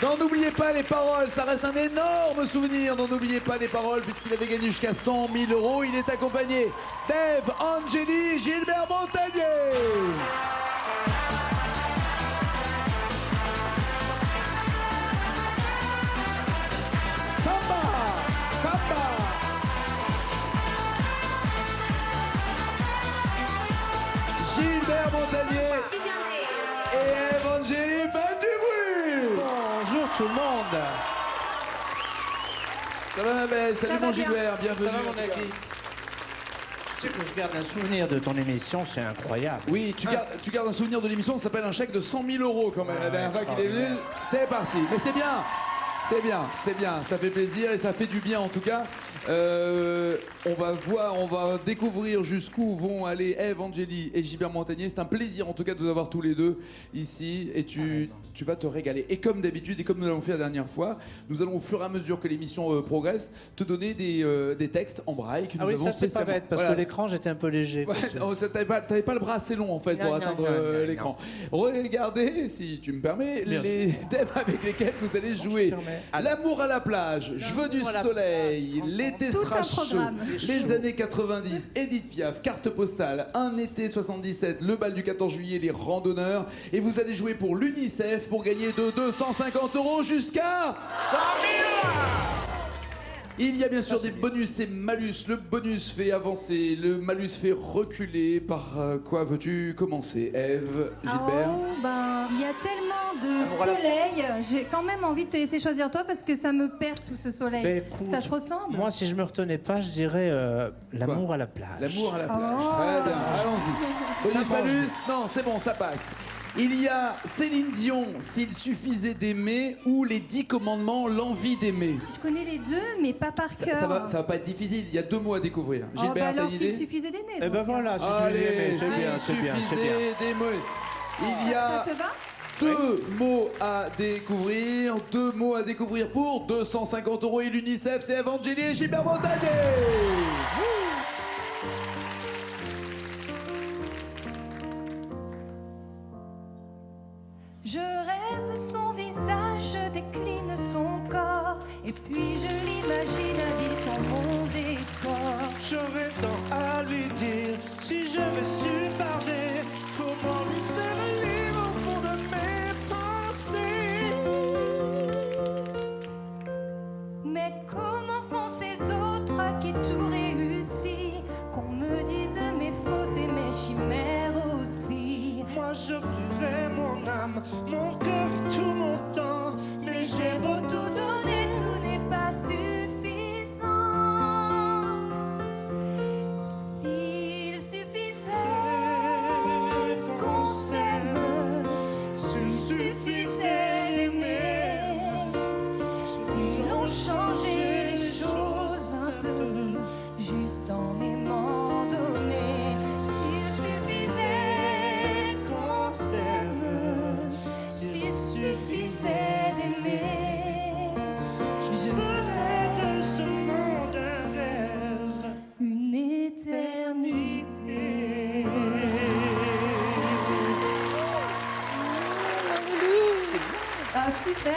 Non, n'oubliez pas les paroles, ça reste un énorme souvenir. Non, n'oubliez pas les paroles, puisqu'il avait gagné jusqu'à 100 000 euros. Il est accompagné d'Ève, Angélie, Gilbert Montagnier. Samba, samba. Gilbert Montagnier et Ève, Angélie, faites du bruit. Bonjour tout le monde. Ça va ma belle, salut mon Gilbert, bienvenue. Ça va mon ami. Tu sais que je garde un souvenir de ton émission, c'est incroyable. Oui, tu gardes un souvenir de l'émission, ça s'appelle un chèque de 100 000 euros quand même. La dernière fois qu'il est venu, c'est parti. Mais c'est bien, c'est bien, c'est bien, ça fait plaisir et ça fait du bien en tout cas. On va découvrir jusqu'où vont aller Ève, Angélie et Gilbert Montagnier. C'est un plaisir en tout cas de vous avoir tous les deux ici et tu vas te régaler. Et comme d'habitude et comme nous l'avons fait la dernière fois, nous allons au fur et à mesure que l'émission progresse te donner des textes en braille que nous avons ça c'est pas spécialement. bête parce que l'écran j'étais un peu léger. Ouais, t'avais pas le bras assez long en fait pour atteindre l'écran. Regardez, si tu me permets, les thèmes avec lesquels vous allez jouer. L'amour à la plage, je veux du soleil, l'été sera chaud, les années 90, Edith Piaf, carte postale, un été 77, le bal du 14 juillet, les randonneurs. Et vous allez jouer pour l'UNICEF pour gagner de 250 euros jusqu'à 100 000 €. Il y a bien sûr des bonus et malus. Le bonus fait avancer, le malus fait reculer. Par quoi veux-tu commencer, Ève, Gilbert? Il y a tellement de soleil. J'ai quand même envie de te laisser choisir toi parce que ça me perd tout ce soleil. Écoute, ça se ressemble? Moi, si je me retenais pas, je dirais l'amour à la plage. L'amour à la plage. Très bien, allons-y. Bonus, malus? Non, c'est bon, ça passe. Il y a Céline Dion, S'il suffisait d'aimer, ou Les 10 commandements, L'envie d'aimer. Je connais les deux, mais pas par cœur. Ça va pas être difficile, il y a 2 mots à découvrir. Gilbert, alors t'as une idée? S'il suffisait d'aimer. Eh ben voilà, Allez, c'est bien, c'est bien, c'est bien. des mots. Il y a Ça te va? 2 mots à découvrir. 2 mots à découvrir pour 250 euros et l'UNICEF, c'est Ève, Angélie et Gilbert Montagnier. Je rêve son visage, je décline son corps, et puis je l'imagine habitant mon décor. J'aurais tant à lui dire si j'avais su parler. Comment lui faire libre au fond de mes pensées. Mais comment font ces autres à qui tout réussit? Qu'on me dise mes fautes et mes chimères aussi. Moi j'offrirais mon âme, mon cœur et tout mon temps. Mais J'ai beau tout donner, tout n'est pas suffisant. S'il suffisait qu'on s'aime, s'il suffisait d'aimer, si l'on changeait les choses un peu, juste en aimant donner. S'il suffisait qu'on s'aime, s'il suffisait d'aimer, je ferais de ce monde un rêve. une éternité. Ah super.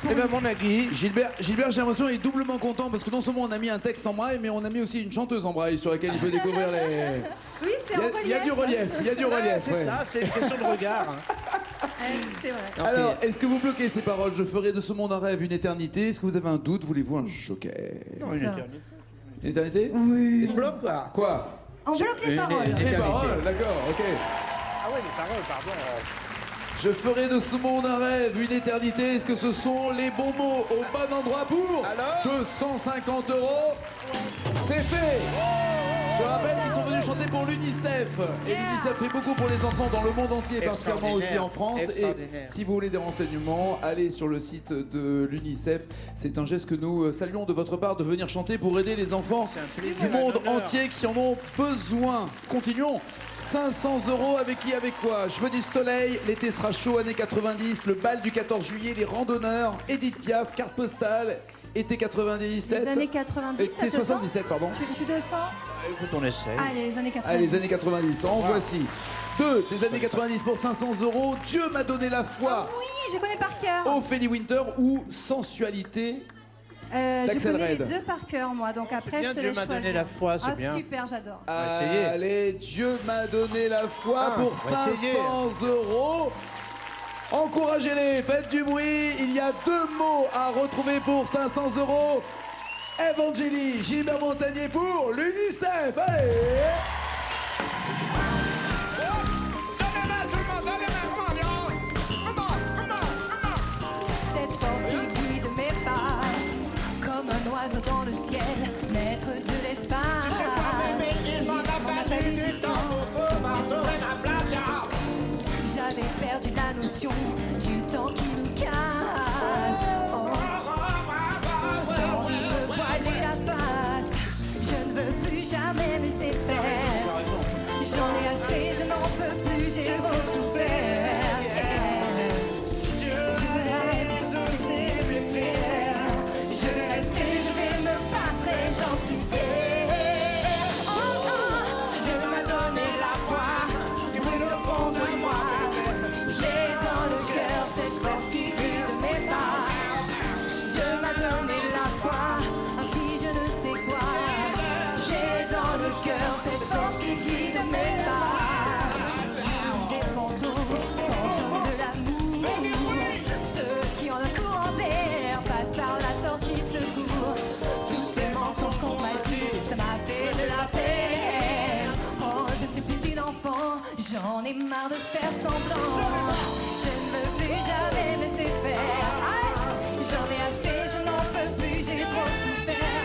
Eh ben mon Nagui, Gilbert, j'ai l'impression qu'il est doublement content parce que non seulement on a mis un texte en braille, mais on a mis aussi une chanteuse en braille sur laquelle il peut découvrir les... Oui, c'est en relief. Il y a du relief, il y a du relief. c'est ouais. ça, c'est une question de regard. C'est vrai. Alors, est-ce que vous bloquez ces paroles? Je ferai de ce monde un rêve une éternité. Est-ce que vous avez un doute? Voulez-vous un joker? Non, une ça. éternité. Une éternité? Il bloque quoi? Quoi? On bloque les paroles. Les paroles, d'accord, ok. Ah ouais, les paroles, pardon. Je ferai de ce monde un rêve, une éternité. Est-ce que ce sont les bons mots au bon endroit pour 250 euros? C'est fait. Je rappelle qu'ils sont venus chanter pour l'UNICEF. Et l'UNICEF fait beaucoup pour les enfants dans le monde entier, particulièrement aussi en France. Et si vous voulez des renseignements, allez sur le site de l'UNICEF. C'est un geste que nous saluons de votre part de venir chanter pour aider les enfants du monde entier qui en ont besoin. Continuons. 500 euros avec qui, avec quoi? Je veux du soleil, l'été sera chaud, années 90, le bal du 14 juillet, les randonneurs, Edith Piaf, carte postale, été 97. Les années 90, été ça te 77, pardon. Tu descends? Écoute, on essaye. Allez, les années 90. Allez, les années 90, en voici. 2 des années 90 pour 500 €. Dieu m'a donné la foi. Oui, je connais par cœur. Ophélie Winter ou Sensualité. Je d'Axel connais Red. les deux par cœur, moi. Donc après, bien, je te Dieu laisse m'a donné choisir. la foi, c'est bien. Super, j'adore. va essayer. Allez, Dieu m'a donné la foi pour on va essayer. 500 €. Encouragez-les, faites du bruit. Il y a 2 mots à retrouver pour 500 €. Evangélie, Gilbert Montagnier pour l'UNICEF. Allez. Cette force qui guide mes pas, comme un oiseau dans le ciel, maître de l'espace. Tu sais quoi, bébé, il m'en a fallu du temps pour pouvoir trouver ma place. J'avais perdu la notion du temps qui nous casse. Oh. Envie de me voiler la face. Je ne veux plus jamais laisser faire. J'en ai assez, je n'en peux plus, j'ai trop souffert. Je vais rester, je vais me battre et j'en suis fière. Oh, oh, Dieu m'a donné la foi, il brûle au fond de moi. J'ai dans le cœur cette force qui guide mes pas. Dieu m'a donné la foi, un petit je ne sais quoi. J'ai dans le cœur cette force qui guide mes pas. Des fantômes, fantômes de l'amour. Ceux qui ont le courant d'air passent par la sortie de secours. Tous ces mensonges qu'on m'a dit, ça m'a fait de la peine. Oh, je ne suis plus une enfant, j'en ai marre de faire semblant. Je ne veux plus jamais me laisser faire. Aïe, j'en ai assez, je n'en peux plus, j'ai trop souffert.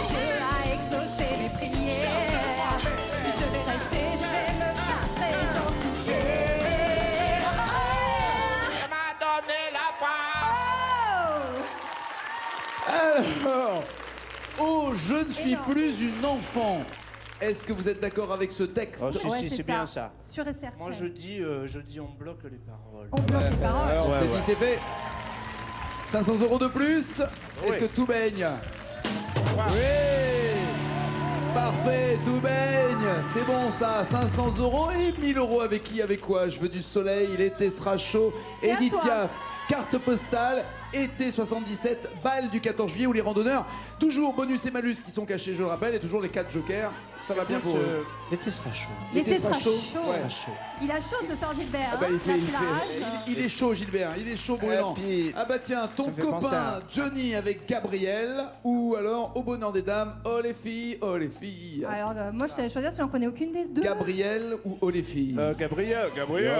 Dieu a exaucé mes prières. Je vais rester, je vais me battre et j'en suis fière. Tu m'as donné la foi. Oh! Alors, oh, je ne suis Énorme. plus une enfant. Est-ce que vous êtes d'accord avec ce texte? Oh, si, Ouais, si, c'est bien ça. Sûr et certain. Moi, je dis, on bloque les paroles. On bloque les paroles. Alors, Ouais, c'est ouais. dit, c'est fait. 500 € de plus. Est-ce Oui. que tout baigne? Oui. Parfait, tout baigne. C'est bon ça. 500 € et 1000 € avec qui? Avec quoi? Je veux du soleil, l'été sera chaud. C'est à Edith toi. Piaf, carte postale, été 77, balle du 14 juillet où les randonneurs, toujours bonus et malus qui sont cachés, je le rappelle, et toujours les 4 jokers. Ça va bien pour eux. L'été sera chaud. L'été sera chaud. Ouais. Sera chaud. Il a chaud ce soir, Gilbert. Ah bah, hein. il, fait- La il fait- plage. il est chaud, Gilbert, il est chaud, brûlant. puis, Ah bah tiens, ton ça me fait penser copain à- Johnny avec Gabriel, ou alors au bonheur des dames, oh les filles, oh les filles. Alors, moi, je t'allais choisir si j'en connais aucune des deux. Gabriel ou oh les filles. Gabriel. Gabriel.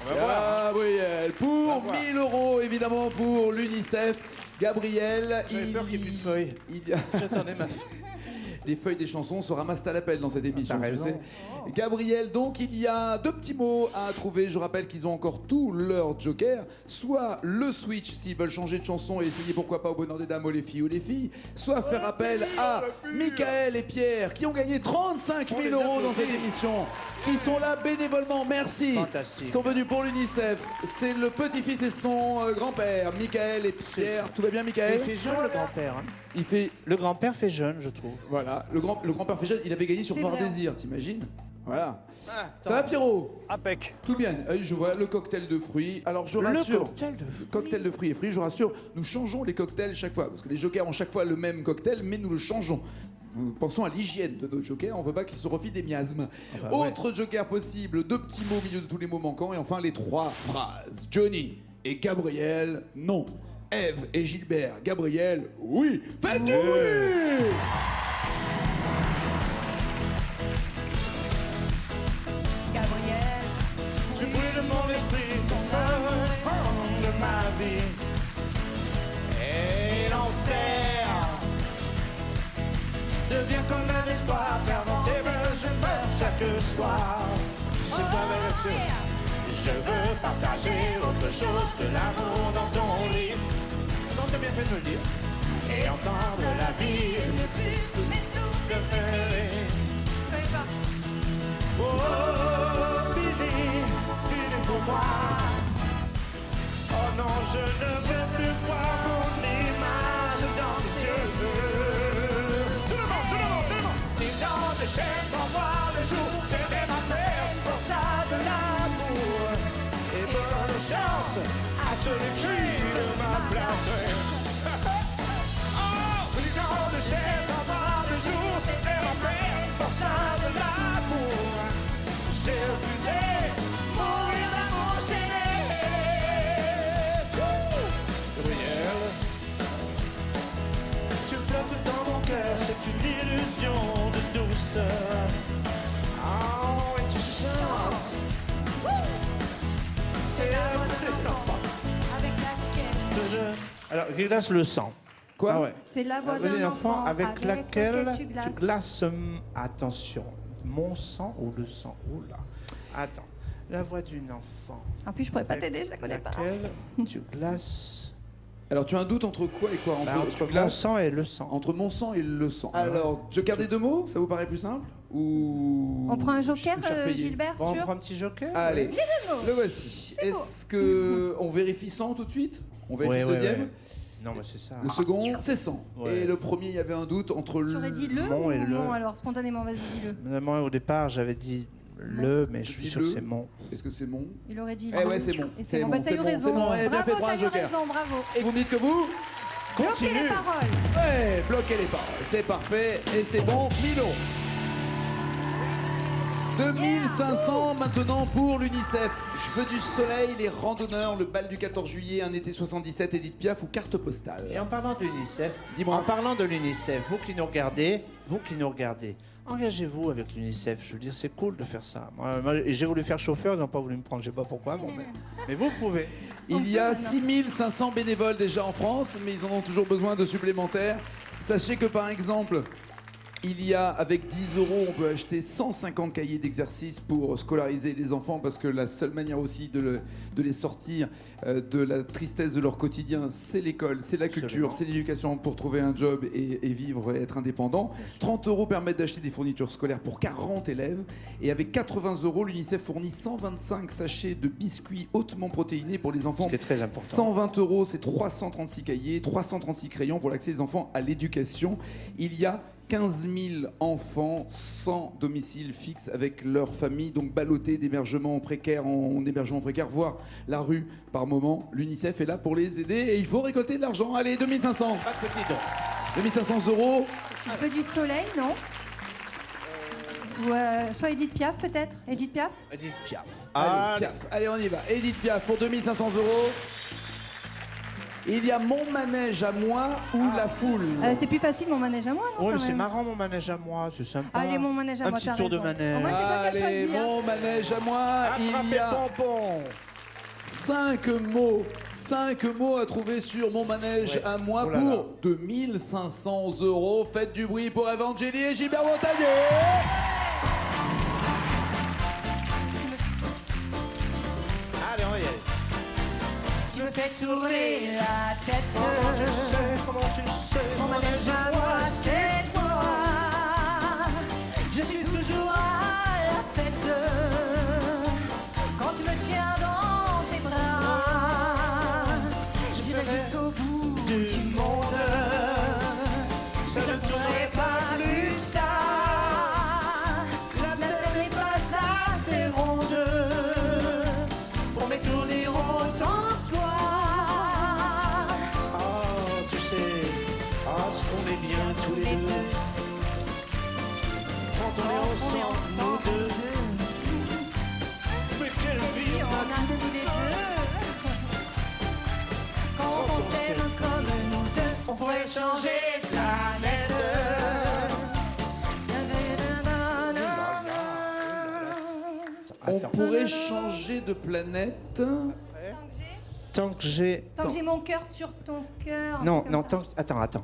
On va voir. Gabriel, pour 1000 € évidemment pour l'UNICEF. Gabriel, J'avais peur qu'il y ait plus de feuilles. il y a- J'attendais ma fille. Les feuilles des chansons se ramassent à l'appel dans cette émission. T'as tu raison. sais. Gabriel, donc il y a 2 petits mots à trouver. Je rappelle qu'ils ont encore tous leurs jokers. Soit le switch s'ils veulent changer de chanson et essayer pourquoi pas au bonheur des dames, ou les filles ou les filles. Soit faire appel à Michael et Pierre qui ont gagné 35 000 € dans cette émission. Qui sont là bénévolement. Merci. Fantastique. Ils sont venus pour l'UNICEF. C'est le petit-fils et son grand-père, Michael et Pierre. Tout va bien, Il Michael? fait jeune, le grand-père. hein. Il fait. Le grand-père fait jeune, je trouve. Voilà, le grand-père Féjeune, il avait gagné sur C'est Noir vrai. Désir, t'imagines? Voilà. Ça va, Pierrot? Impec. Tout bien. Je vois le cocktail de fruits. Alors, je rassure. cocktail de fruits. Cocktail de fruits et fruits, je rassure, nous changeons les cocktails chaque fois. Parce que les jokers ont chaque fois le même cocktail, mais nous le changeons. Nous pensons à l'hygiène de nos jokers, on veut pas qu'ils se refilent des miasmes. bah ouais. Autre joker possible, 2 petits mots au milieu de tous les mots manquants, et enfin les 3 phrases. Johnny et Gabriel, non. Ève et Gilbert, Gabriel, oui. Faites du bruit! Gabriel. Tu brûles mon esprit, ton fond de ma vie. Et l'enfer devient comme un espoir, car dans tes mains je meurs chaque soir. C'est toi ma lecture. Je veux partager autre chose que l'amour dans ton lit. Non, t'as bien fait de me le dire. Et entendre la vie Ne plus tous mes souffles effeuillés. Fais pas. Oh, Billy, fini pour moi. Oh non, je ne veux plus voir mon image dans tes yeux. Tout le monde, tout le monde, tout le monde. Si tant de chaînes sans moi. celui qui de ma place. Oh, brigand de chaise en bas de jour, c'était ma frère, forçat de l'amour. J'ai refusé mourir d'amour enchaîné. Gabriel, tu flottes dans mon cœur, c'est une illusion de douceur. Oh, et tu chantes. C'est la voix d'un enfant Avec laquelle Alors, qui glace le sang. Quoi? Ah ouais. C'est la voix Vous avez d'un un enfant enfant avec laquelle tu glaces. tu glaces. Attention, mon sang ou le sang. Oula. Attends. La voix d'une enfant. En plus, je pourrais pas t'aider, je la connais pas. Laquelle tu glaces. Alors tu as un doute entre quoi et quoi? Bah, entre tu mon glaces- sang et le sang. Entre mon sang et le sang. Alors, joker des deux mots, ça vous paraît plus simple? Ou... On prend un joker, cher payé? Gilbert, Bon, on sûr prend un petit joker. Allez, deux mots. le voici. Est-ce que on vérifie 100 tout de suite? On vérifie Ouais, le ouais, deuxième? ouais. Non, mais c'est ça. Le second, c'est 100. Ouais. Et le premier, il y avait un doute entre J'aurais dit le Mon ou et le. mon, alors spontanément, vas-y, dis-le. Moi, au départ, j'avais dit le, mais je suis Dis sûr que le. c'est mon. Est-ce que c'est mon? Il aurait dit Eh le. ouais, c'est bon. Et C'est c'est bon, bon, bah t'as c'est eu bon, raison. c'est bon. Eh, bien fait Bravo, pour un t'as eu joker. raison, bravo. Et vous me dites que vous? Bloquez les paroles. Ouais, bloquez les paroles. C'est parfait. Et c'est bon, 1000 euros. 2500 maintenant pour l'UNICEF. Je veux du soleil, les randonneurs, le bal du 14 juillet, un été 77, Edith Piaf ou carte postale. Et en parlant de l'UNICEF, Dis-moi. en parlant de l'UNICEF, vous qui nous regardez, engagez-vous avec l'UNICEF. Je veux dire, c'est cool de faire ça. Moi, j'ai voulu faire chauffeur, ils n'ont pas voulu me prendre, je sais pas pourquoi, bon, mais vous pouvez. Il y a 6500 bénévoles déjà en France, mais ils en ont toujours besoin de supplémentaires. Sachez que par exemple, il y a, avec 10 euros, on peut acheter 150 cahiers d'exercice pour scolariser les enfants, parce que la seule manière aussi de les sortir de la tristesse de leur quotidien, c'est l'école, c'est la culture, Absolument. c'est l'éducation pour trouver un job et vivre et être indépendant. 30 euros permettent d'acheter des fournitures scolaires pour 40 élèves. Et avec 80 euros, l'UNICEF fournit 125 sachets de biscuits hautement protéinés pour les enfants. Ce qui est très important. 120 euros, c'est 336 cahiers, 336 crayons pour l'accès des enfants à l'éducation. Il y a 15 000 enfants sans domicile fixe avec leur famille, donc ballottés d'hébergement précaire en hébergement précaire, voire la rue par moment. L'UNICEF est là pour les aider et il faut récolter de l'argent. Allez, 2500. Pas de petit don. 2500 euros. Je veux du soleil, non Ou soit Edith Piaf, peut-être. Edith Piaf. Edith Piaf. Allez, Piaf. Allez, on y va. Edith Piaf pour 2500 euros. Il y a mon manège à moi ou la foule. C'est plus facile, mon manège à moi, non Ouais, quand c'est même. marrant mon manège à moi, c'est sympa. Allez, mon manège à un moi, petit t'as tour de raison. manège. Au moins, c'est toi qui as Allez, choisi, hein. mon manège à moi. Il y a pompon. 5 mots à trouver sur mon manège Ouais. à moi Oh là pour là. 2500 euros. Faites du bruit pour Evangélie et Gilbert Montagnier. Allez, on y est. Tu me fais tourner la tête. Comment tu sais, Mon manège à moi, c'est toi. Je suis toujours à la fête. Quand tu me tiens dans tes bras, j'irai jusqu'au bout du monde. Je ne pourrai pas plus ça. La terre n'est pas assez ronde pour m'étourdir autant que toi. Oh, tu sais, ce qu'on est bien tous les deux. Quand on est ensemble, nous deux. Mais quelle vie On a tous les deux. Quand on s'aime comme nous deux, on pourrait changer de planète. On Attends. pourrait changer de planète. Tant que j'ai... Tant que j'ai mon cœur sur ton cœur. un Non, truc non, comme ça.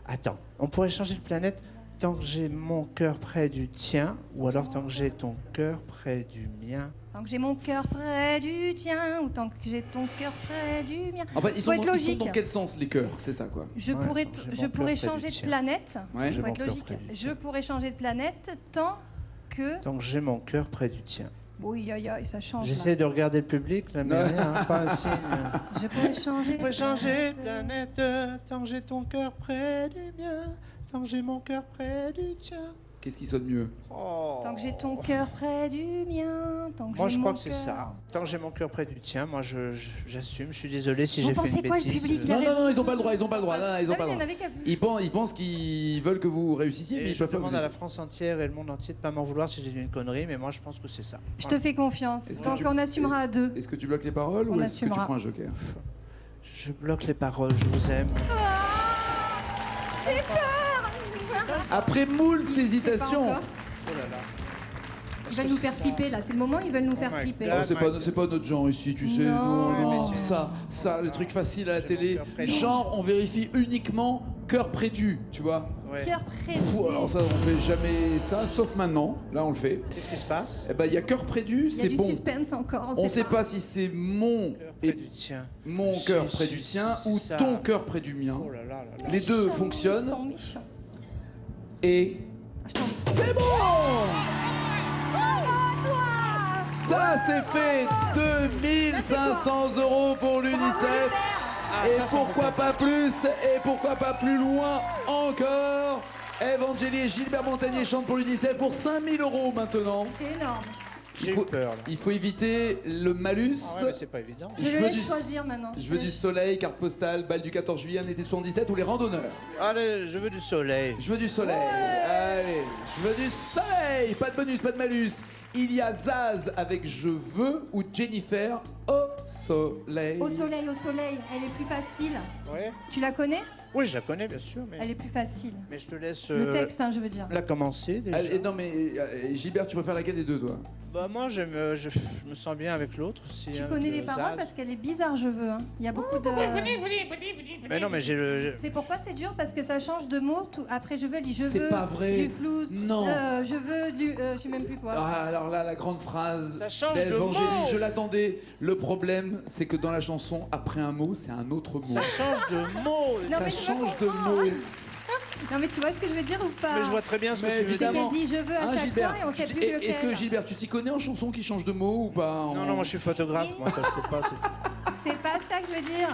Attends. On pourrait changer de planète tant que j'ai mon cœur près du tien, ou alors tant que j'ai ton cœur près du mien. Tant que j'ai mon cœur près du tien, ou tant que j'ai ton cœur près du mien. Enfin, ils Faut être ils sont logique. dans quel sens les cœurs? C'est ça quoi. Je Ouais, pourrais, tant que j'ai je mon pourrais cœur près changer du de tien. planète. Ouais. J'ai Faut mon être cœur logique. près du Je tien. pourrais changer de planète tant que. Tant que j'ai mon cœur près du tien. Oui, aïe, aïe, ça change. là. J'essaie de regarder le public, là, mais rien, pas un signe. Je pourrais changer. On pourrait changer de planète tant que j'ai ton cœur près du mien, tant que j'ai mon cœur près du tien. Qu'est-ce qui sonne mieux? Tant que j'ai ton cœur près du mien, tant que Moi, j'ai je crois mon que c'est cœur. ça. Tant que j'ai mon cœur près du tien, moi, j'assume. Je suis désolé si Vous j'ai fait pensez une quoi, le bêtise. public, là? Non, ils ont pas le droit, ils ont pas le droit. Non, ils ont Ah pas oui, le il y en droit. avait qui a vu. Ils pensent qu'ils veulent que vous réussissiez, mais Et ils je peuvent pas demande vous à la aider. France entière et le monde entier de pas m'en vouloir si j'ai dit une connerie, mais moi, je pense que c'est ça. Je te fais confiance. Est-ce que Donc tu- on assumera à deux. Est-ce que tu bloques les paroles On ou est-ce que tu assumera. prends un joker? Je bloque les paroles, je vous aime. Après moult Il sait pas hésitations. encore. Oh là là. Ils veulent nous faire flipper là, c'est le moment, ils veulent nous faire my flipper. God. Oh, c'est pas notre genre ici, tu sais. Non. Non, Mais ça, le truc facile à la J'ai télé. mon cœur près du- Genre, on vérifie uniquement cœur prédu, tu vois. Ouais. Cœur près. Pfff, alors ça, on fait jamais ça, sauf maintenant. Là, on le fait. Qu'est-ce qui se passe? Eh ben, il y a cœur prédu, Il y a c'est du bon. suspense encore. On sait pas si c'est mon Cœur près du tien. mon Si, cœur si, près du si, tien si, ou ça. ton cœur près du mien. Oh là là là là. Les deux Méchant, fonctionnent ils sont méchants. et Je t'en- c'est bon. Bravo, toi. Ça, c'est fait. 2500 € pour l'UNICEF. Et pourquoi pas plus? Et pourquoi pas plus loin encore? Evangélie et Gilbert Montagnier chantent pour l'UNICEF pour 5000 € maintenant. C'est énorme. J'ai eu peur là. Il faut éviter le malus. Ah ouais, mais c'est pas évident. Je Je le veux laisse du- choisir maintenant. Je veux du soleil, carte postale, balle du 14 juillet, un été 77 ou les randonneurs. Allez, je veux du soleil. Je veux du soleil. Allez, je veux du soleil. Pas de bonus, pas de malus. Il y a Zaz avec Je veux ou Jennifer au soleil. Au soleil, elle est plus facile. Ouais. Tu la connais? Oui, je la connais bien sûr, Elle est plus facile. mais je te laisse Le texte, hein, je veux dire. la commencer déjà. Allez, non mais Gilbert, tu préfères laquelle des deux, toi? Bah moi, je me sens bien avec l'autre. Si, Tu avec, connais les Zaz. paroles parce qu'elle est bizarre, je veux. Hein. Il y a beaucoup de. Mais non, mais j'ai le. C'est pourquoi c'est dur parce que ça change de mots. Après, je veux, elle dit je C'est veux pas vrai. du flouze. Non. Je veux du. Je sais même plus quoi. Ah, alors là, la grande phrase Ça change de d'Evangélie, mot. je l'attendais. Le problème, c'est que dans la chanson, après un mot, c'est un autre mot. Ça change de mot. Non, Ça mais tu change de comprends. mot. Non, mais tu vois ce que je veux dire ou pas? Mais je vois très bien ce que Mais tu veux C'est dire. évidemment. qu'elle dit je veux à Hein, chaque Gilbert, fois et on sait plus Est-ce que lequel. Gilbert, tu t'y connais en chanson qui change de mot ou pas Non, non, moi je suis photographe. Moi, ça je sais pas. C'est pas ça que je veux dire.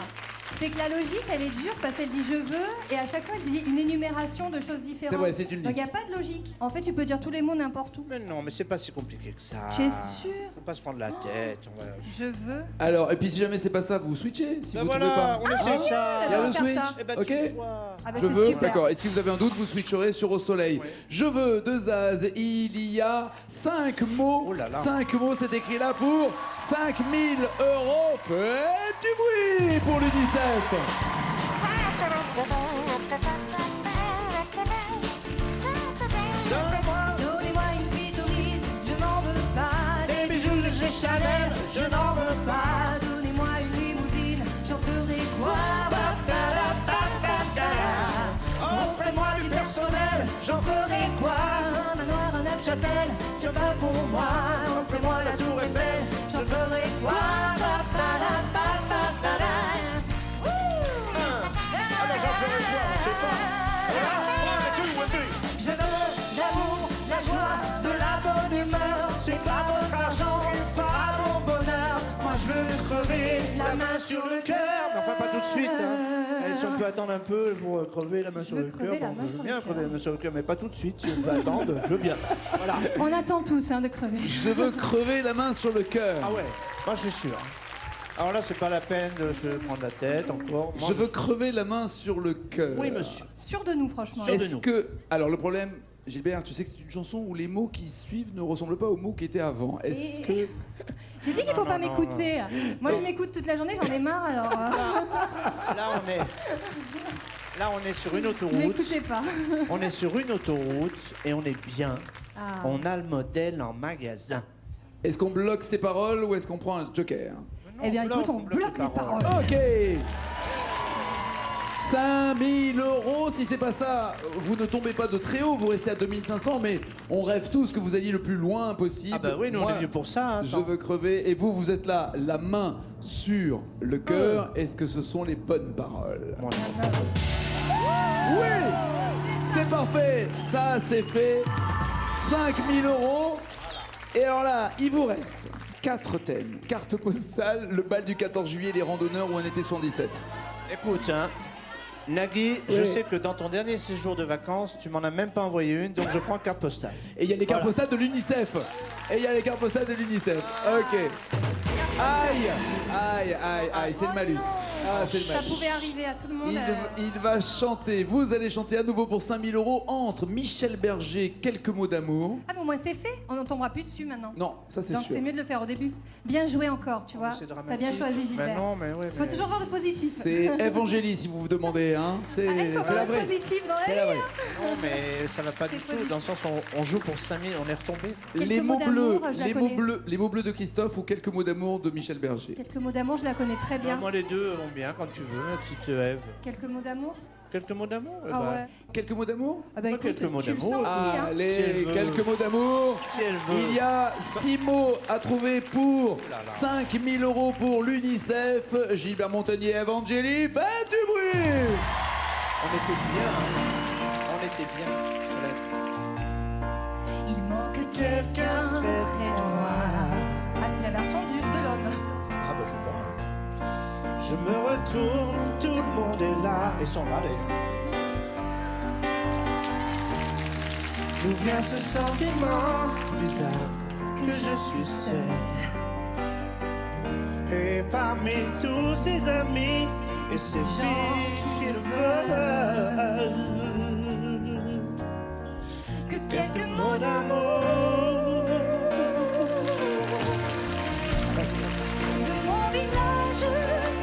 C'est que la logique, elle est dure parce qu'elle dit je veux et à chaque fois, elle dit une énumération de choses différentes. C'est vrai, c'est une Donc il n'y a liste. pas de logique. En fait, tu peux dire tous les mots n'importe où. Mais non, mais c'est pas si compliqué que ça. Tu es sûr? Faut pas se prendre la tête. On va... Je veux. Alors, et puis si jamais c'est pas ça, vous switchez si Bah vous voilà, trouvez pas. on essaie ça. Il y a on le va faire switch. ça. Eh ben, Ok. tu vois. Ah bah, Je c'est veux, super. d'accord. Et si vous avez un doute, vous switcherez sur Au Soleil. Ouais. Je veux de Zaz. Il y a 5 mots. Oh là là. 5 mots, c'est écrit là pour 5000 €. Faites du bruit pour l'UNICEF. Donnez-moi une suite au riz, je n'en veux pas. Des bijoux de chez Chanel, je n'en veux pas. Donnez-moi une limousine, j'en ferai quoi? Offrez-moi du personnel, j'en ferai quoi? Un manoir à Neufchâtel, c'est pas pour moi. Offrez-moi la tour Eiffel, j'en ferai quoi? Je veux l'amour, la joie, de la bonne humeur. C'est pas votre argent qui fera mon bonheur. Moi je veux crever la main sur le cœur. Mais enfin, pas tout de suite. Hein. Eh, si on peut attendre un peu pour crever la main sur veux le cœur, crever la bon, main je sur veux le bien cœur. crever la main sur le cœur, mais pas tout de suite. Si on peut attendre, je veux bien. Voilà. On attend tous de crever. Je veux crever la main sur le cœur. Ah ouais, moi je suis sûr. Alors là, c'est pas la peine de se prendre la tête encore. Moi, Je veux crever la main sur le cœur. Oui, monsieur. Sûr de nous, franchement. Sûr de Est-ce nous. que. Alors, le problème, Gilbert, tu sais que c'est une chanson où les mots qui suivent ne ressemblent pas aux mots qui étaient avant. Est-ce Et- que. J'ai dit qu'il faut Non, pas non, m'écouter. Moi, je m'écoute toute la journée, j'en ai marre, alors. Là, on est sur une Ne autoroute. m'écoutez pas. On est sur une autoroute et on est bien. Ah. On a le modèle en magasin. Est-ce qu'on bloque ses paroles ou est-ce qu'on prend un joker? Eh bien, écoute, on bloque les paroles. Ok 5000 €, si c'est pas ça, vous ne tombez pas de très haut, vous restez à 2500, mais on rêve tous que vous alliez le plus loin possible. Ah bah oui, nous on Moi, est venus pour ça. Hein, je veux crever, et vous, vous êtes là, la main sur le cœur. Est-ce que ce sont les bonnes paroles? Moi, Oui! C'est parfait, ça c'est fait. 5000 €. Et alors là, il vous reste 4 thèmes. Carte postale, le bal du 14 juillet, les randonneurs ou un été 77. écoute, hein, Nagui, je sais que dans ton dernier séjour de vacances, tu m'en as même pas envoyé une, donc je prends carte postale. Et il y a les cartes postales de l'UNICEF. Ok. Aïe, c'est le malus. Ah, c'est le Ça malus. pouvait arriver à tout le monde. Il va chanter, vous allez chanter à nouveau pour 5 000 € entre Michel Berger, quelques mots d'amour. Ah, mais au moins c'est fait. On n'en tombera plus dessus maintenant. Non, ça c'est Donc sûr. c'est mieux de le faire au début. Bien joué encore, tu vois. C'est T'as dramatique. bien choisi, Gilbert. Mais non, mais ouais. Faut toujours voir le positif. C'est Evangélie si vous vous demandez, hein. C'est Ah, il faut c'est la voir le vraie. positif dans C'est la la vie. vraie. Non, mais ça va pas du C'est tout. positif. Dans le sens où on joue pour 5000, on est retombé. Les mots mots bleus, d'amour, je la connais. les mots bleus de Christophe ou quelques mots d'amour de Michel Berger. Quelques mots d'amour, je la connais très bien. Moi, les deux vont bien quand tu veux, ma petite Ève. Quelques mots d'amour. Quelques mots d'amour Ah ouais. Quelques mots d'amour. Ah bah écoute, quelques mots tu le d'amour. sens aussi, hein. Allez, Si elle veut. quelques mots d'amour. Si elle veut. Il y a 6 mots à trouver pour 5 000 € pour l'UNICEF. Gilbert Montagnier, Evangélie, faites du bruit. On était bien. On était bien. Il manque quelqu'un près de moi. Ah, c'est la version de l'homme. Ah bah je vois. Je me retourne, tout le monde est là et sont là D'où vient ce sentiment bizarre que je suis seul? Et parmi tous ses amis et ces filles qui le veulent, Que quelques mots mon amour. de mon village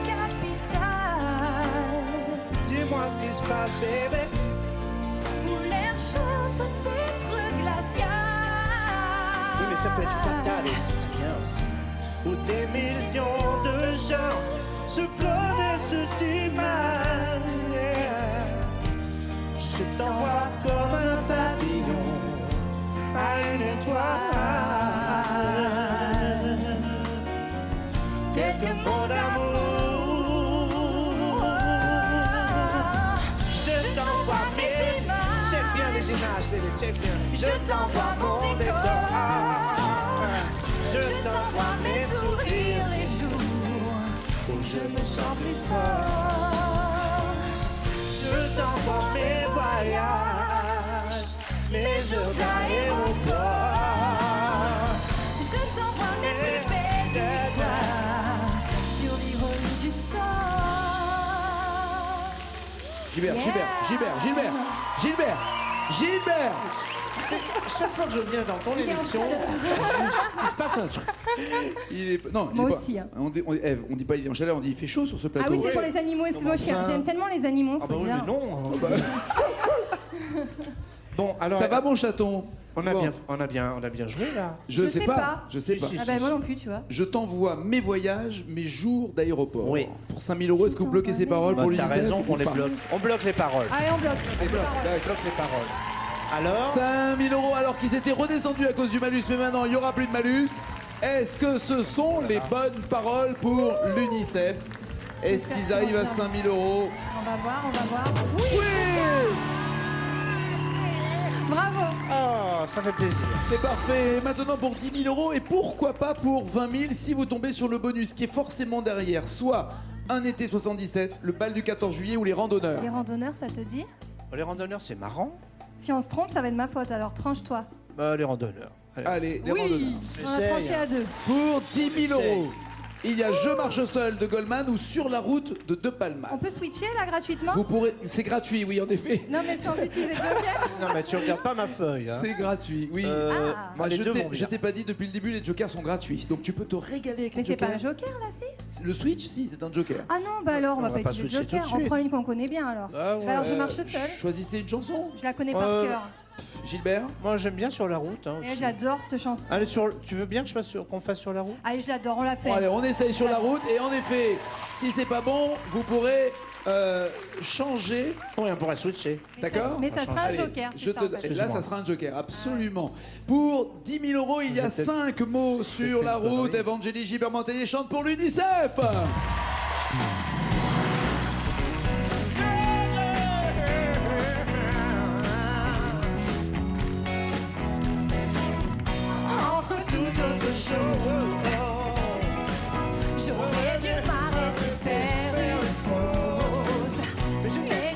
capital, Dis-moi ce qui se passe, bébé. où l'air chaud peut être glacial. Oui, mais ça peut être fatal aussi, c'est bien aussi. Où des millions de gens se connaissent si mal. Yeah. Je t'envoie comme un papillon à une étoile. Quelques mots d'amour. Je t'envoie mes images. check bien les images, bébé, check bien. Je t'envoie mon décor. Je Je t'envoie mes sourires les jours où je me sens plus fort. fort. Je t'envoie mes voyages, mes jours d'aéroport. Je t'envoie mes plus belles victoires sur l'ironie du sort. Gilbert, Yeah. Gilbert. Chaque fois que je viens dans ton Il est en émission, chaleur. il se passe un truc. Il est non. Moi il est pas- aussi, hein. Ève, on dit pas il est en chaleur, on dit il fait chaud sur ce plateau. Ah oui, c'est pour les animaux, excuse-moi, j'aime tellement les animaux, Ah faut bah oui, dire. mais non. Bon, alors. Ça va mon chaton? On a, Bon. on a bien joué là. Je sais pas. Si, si. Ah bah moi non plus, tu vois. Je t'envoie mes voyages, mes jours d'aéroport. Oui. Pour 5 000 €, est-ce que vous bloquez ces paroles Bah, pour t'as l'UNICEF raison ou qu'on les pas? bloque. On bloque les paroles. Allez, on bloque. On bloque, Parole. d'accord. On bloque les paroles. Alors 5 000 € alors qu'ils étaient redescendus à cause du malus, mais maintenant il n'y aura plus de malus. Est-ce que ce sont les bonnes paroles pour l'UNICEF? Est-ce qu'ils arrivent à 5 000 €? On va voir. Oui, Oui! bravo. Oh, ça fait plaisir. C'est parfait. Et maintenant pour 10 000 € et pourquoi pas pour 20 000 si vous tombez sur le bonus qui est forcément derrière, soit un été 77, le bal du 14 juillet ou les randonneurs. Les randonneurs, ça te dit? Les randonneurs, c'est marrant. Si on se trompe, ça va être ma faute, alors tranche-toi. Bah, les randonneurs. Allez. Allez, les Oui, randonneurs. on a tranché à deux. Pour 10 000 €, il y a Je marche seul de Goldman ou Sur la route de De Palmas. On peut switcher là gratuitement? Vous pourrez, c'est gratuit, oui, en effet. Non mais sans utiliser Joker. Non, mais tu regardes pas ma feuille. Hein. C'est gratuit, oui. Ah. Moi, les je deux t'ai- vont bien. je t'ai pas dit depuis le début, les jokers sont gratuits. Donc tu peux te régaler avec Mais les c'est pas jokers. un Joker là, si? Le Switch, si, c'est un joker. Ah non, bah alors on va pas utiliser switcher Joker. tout de On suite. prend une qu'on connaît bien alors. Ah ouais. Bah alors je marche seule. Choisissez une chanson. Je la connais par cœur. Gilbert. Moi, j'aime bien Sur la route. Hein, Et aussi. j'adore cette chanson. Allez, tu veux bien que qu'on fasse Sur la route? Allez, je l'adore, on l'a fait. Bon, allez, on essaye sur la route. Et en effet, si c'est pas bon, vous pourrez changer. Oui, on pourrait switcher. Mais D'accord. Mais ça sera un Allez, Joker, je c'est ça. te- en fait. Là, Excuse-moi. ça sera un joker, absolument. Pour 10 000 €, il y a J'ai peut-être 5 mots sur fait la une route. connerie. Evangélie Gilbert Montagnier chante pour l'UNICEF. Entre toute autre chose, j'aurais dû m'arrêter, faire une pause. Mais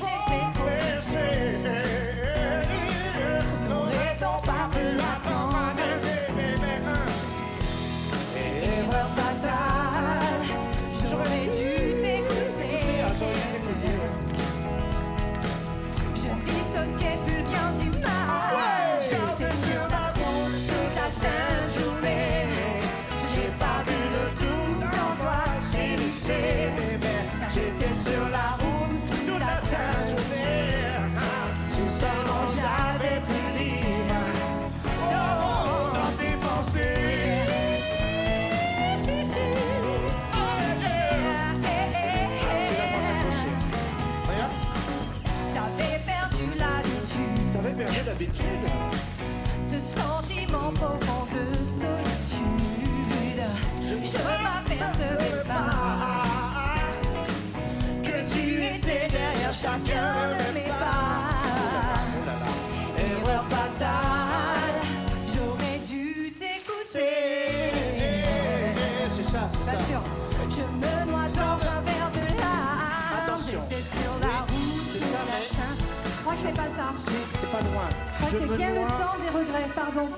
Je me noie dans un verre de larmes. Attention. J'étais sur la route, c'est sur ça, la mais- Seine. Je crois que c'est pas ça. C'est pas loin. Je crois que c'est bien le temps des regrets, pardon.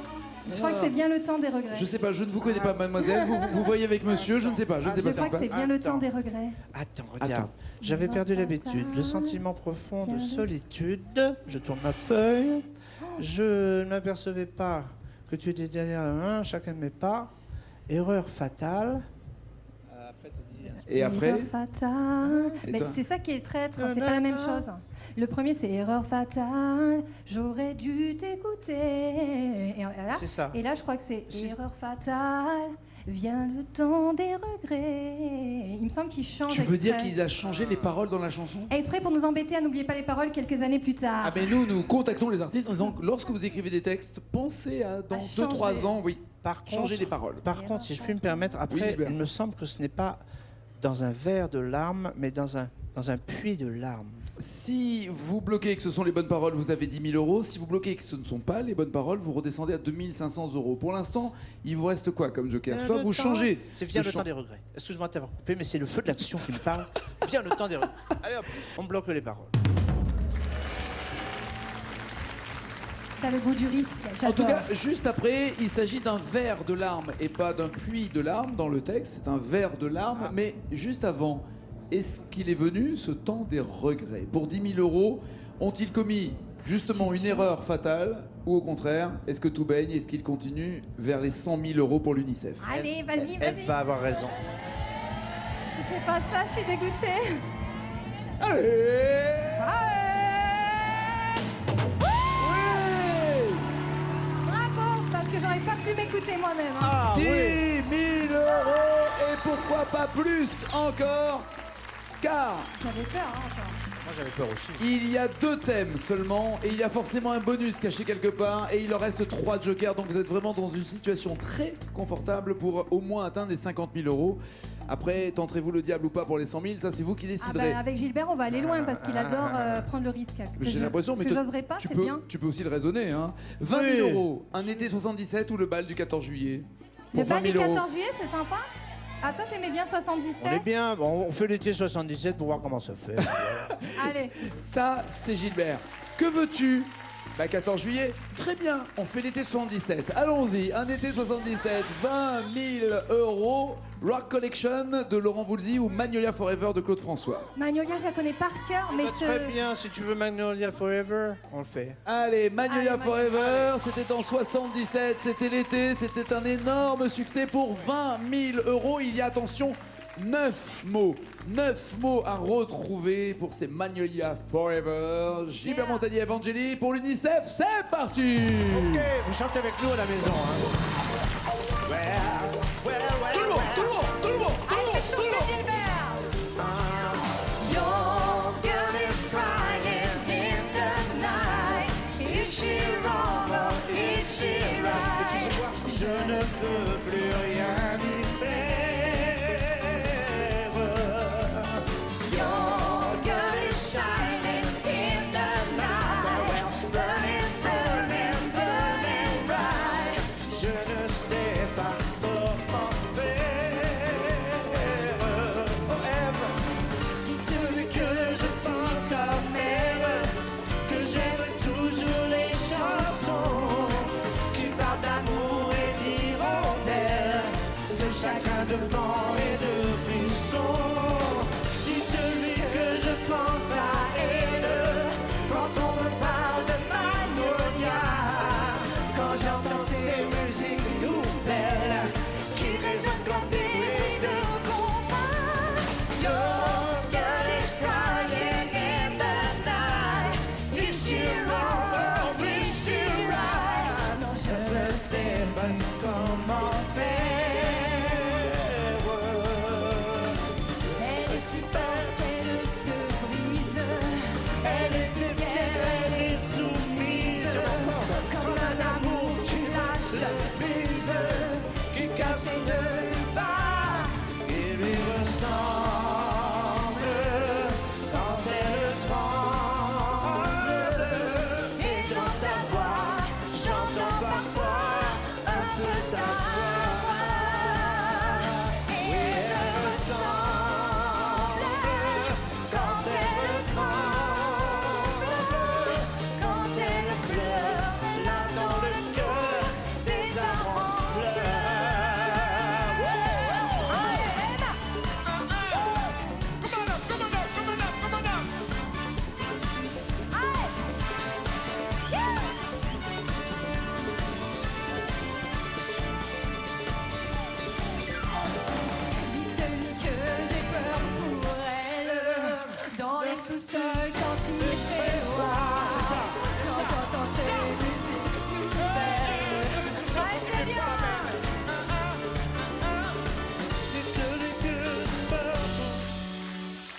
Je crois que c'est bien le temps des regrets. Je sais pas, je ne vous connais pas, mademoiselle. Vous voyez avec monsieur, je ne sais pas. Je ne sais pas Je ce qui crois se que c'est passe. bien le temps Attends. des regrets. Attends, regarde. Attends. J'avais perdu l'habitude. Le sentiment profond de solitude. Je tourne ma feuille. Je ne m'apercevais pas que tu étais derrière la main, chacun de mes pas. Erreur fatale. Et après, Erreur fatale. Et Mais toi c'est ça qui est traître, c'est pas la même chose. Le premier, c'est erreur fatale. J'aurais dû t'écouter. Et là, C'est ça. Et là, je crois que c'est C'est- erreur fatale. Vient le temps des regrets. Il me semble qu'il change. tu veux dire exprès. qu'ils a changé les paroles dans la chanson? Exprès pour nous embêter, n'oubliez pas les paroles quelques années plus tard. Ah mais nous contactons les artistes en disant que lorsque vous écrivez des textes, pensez à dans À 2-3 changer. ans, oui, Par contre, changer les paroles. Par contre, si je puis me permettre, Oui, après, Gilbert. il me semble que ce n'est pas dans un verre de larmes, mais dans un puits de larmes. Si vous bloquez que ce sont les bonnes paroles, vous avez 10 000 euros. Si vous bloquez que ce ne sont pas les bonnes paroles, vous redescendez à 2 500 euros. Pour l'instant, il vous reste quoi comme joker? Soit Le vous temps- changez. C'est vient de le temps des regrets. Excuse-moi de t'avoir coupé, mais c'est le feu de l'action qui me parle. Vient le temps des regrets. Allez hop, on bloque les paroles. T'as le goût du risque. En tout j'adore. cas, juste après, il s'agit d'un verre de larmes et pas d'un puits de larmes dans le texte. C'est un verre de larmes, mais juste avant, est-ce qu'il est venu ce temps des regrets? Pour 10 000 euros, ont-ils commis justement une erreur fatale ou au contraire, est-ce que tout baigne? Est-ce qu'il continue vers les 100 000 euros pour l'UNICEF? Allez, vas-y, Elle vas-y. va avoir raison. Si c'est pas ça, je suis dégoûtée. Allez! Allez Oui! Bravo, parce que j'aurais pas pu m'écouter moi-même. hein. Ah 10 oui. 000 euros et pourquoi pas plus encore? Car J'avais peur, hein, encore. Moi j'avais peur aussi. il y a 2 thèmes seulement et il y a forcément un bonus caché quelque part et il en reste 3 jokers, donc vous êtes vraiment dans une situation très confortable pour au moins atteindre les 50 000 euros. Après, tenterez-vous le diable ou pas pour les 100 000, ça c'est vous qui Ah déciderez. bah, avec Gilbert, on va aller loin parce qu'il adore prendre le risque. Que J'ai je- l'impression, mais que toi, j'oserais pas, tu c'est peux, bien. tu peux aussi le raisonner. Hein. 20 000 Oui. euros, un été 77 ou le bal du 14 juillet. Le Pour 20 bal 000 du euros. 14 juillet, c'est sympa. Ah, toi, t'aimais bien 77? On est bien, bon, on fait l'été 77 pour voir comment ça fait. Allez, Ça, c'est Gilbert. Que veux-tu? Bah 14 juillet, très bien, on fait l'été 77. Allons-y, un été 77, 20 000 euros, Rock Collection de Laurent Voulzy ou Magnolia Forever de Claude François. Magnolia, je la connais par cœur, mais je Très te... bien, si tu veux Magnolia Forever, on le fait. Allez, Magnolia Allez, Forever, c'était en 77, c'était l'été, c'était un énorme succès pour 20 000 euros. Il y a, attention, 9 mots à retrouver pour ces Magnolia Forever. Gilbert Yeah. Montagnier, Evangélie pour l'UNICEF, c'est parti! Ok, vous chantez avec nous à la maison. Hein. Tout le monde, tout le monde, tout le monde, tout le Allez, monde, fais tout le chanter monde. Gilbert. Your girl is crying in the night. Is she wrong or is she right? Je ne peux plus rien y faire. Your girl is shining in the night. Burning, burning, burning bright. Je ne sais pas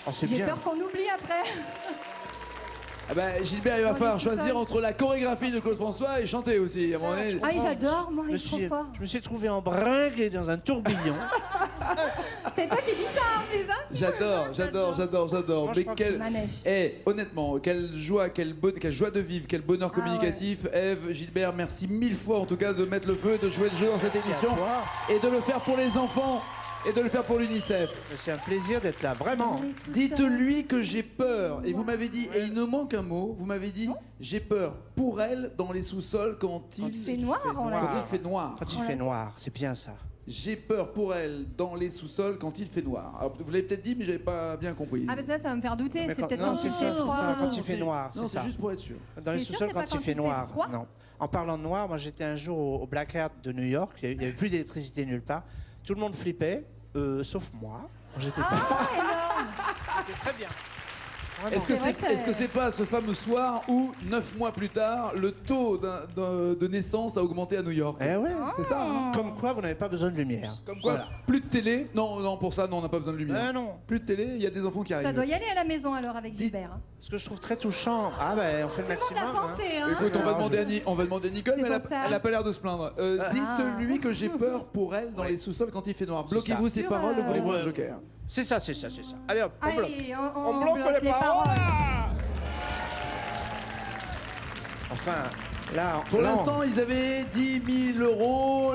Oh, c'est J'ai bien. peur qu'on oublie après. Ah bah, Gilbert, il va On est falloir tout choisir seul. entre la chorégraphie de Claude François et chanter aussi. À un moment donné. Ah, j'adore, moi, il est trop fort. Je me suis trouvé en bringue et dans un tourbillon. C'est toi qui dis ça en plus, hein? J'adore. Moi, je Mais crois quel... Manège. Honnêtement, quelle joie de vivre, quel bonheur communicatif. Ève, Gilbert, merci mille fois en tout cas de mettre le feu, de jouer le jeu dans cette Merci à émission toi. et de le faire pour les enfants et de le faire pour l'UNICEF. C'est un plaisir d'être là, vraiment. Dites-lui que j'ai peur. Et vous m'avez dit, et il nous manque un mot, vous m'avez dit, j'ai peur pour elle dans les sous-sols quand il fait noir, on l'a Quand dit. il fait noir. Quand il fait noir, c'est bien ça. J'ai peur pour elle dans les sous-sols quand il fait noir. Alors, vous l'avez peut-être dit, mais j'avais pas bien compris. Ah, bah ça va me faire douter. Mais C'est quand- peut-être non, quand c'est il ça, fait c'est froid. ça, quand il fait noir, Non, c'est c'est ça. juste pour être sûr. Dans les T'es sûr, sous-sols c'est pas quand il fait noir. froid Non. En parlant de noir, moi j'étais un jour au Black Hat de New York, il n'y avait plus d'électricité nulle part. Tout le monde flippait, sauf moi. J'étais Ah, énorme. C'était très bien. Est-ce que C'est vrai c'est que- est-ce que c'est pas ce fameux soir où, 9 mois plus tard, le taux de naissance a augmenté à New York? Eh ouais. C'est ça, hein? Comme quoi, vous n'avez pas besoin de lumière. Comme quoi, Voilà. plus de télé. Non, pour ça, non, on n'a pas besoin de lumière. Non. Plus de télé, il y a des enfants qui Ça arrivent. doit y aller à la maison alors avec Gilbert. hein. Ce que je trouve très touchant. Ah ben, on fait le Tout le monde maximum. l'a pensé, hein. Écoute, on va Non, demander on va demander à Nicole, C'est mais pour ça. elle a pas l'air de se plaindre. Dites-lui que j'ai peur pour elle dans les sous-sols quand il fait noir. Bloquez-vous ça. ces Sur, paroles ou voulez-vous un ouais. joker? C'est ça. Allez hop, on bloque. Allez, On bloque les paroles. Enfin, là, Pour là, l'instant, ils avaient 10 000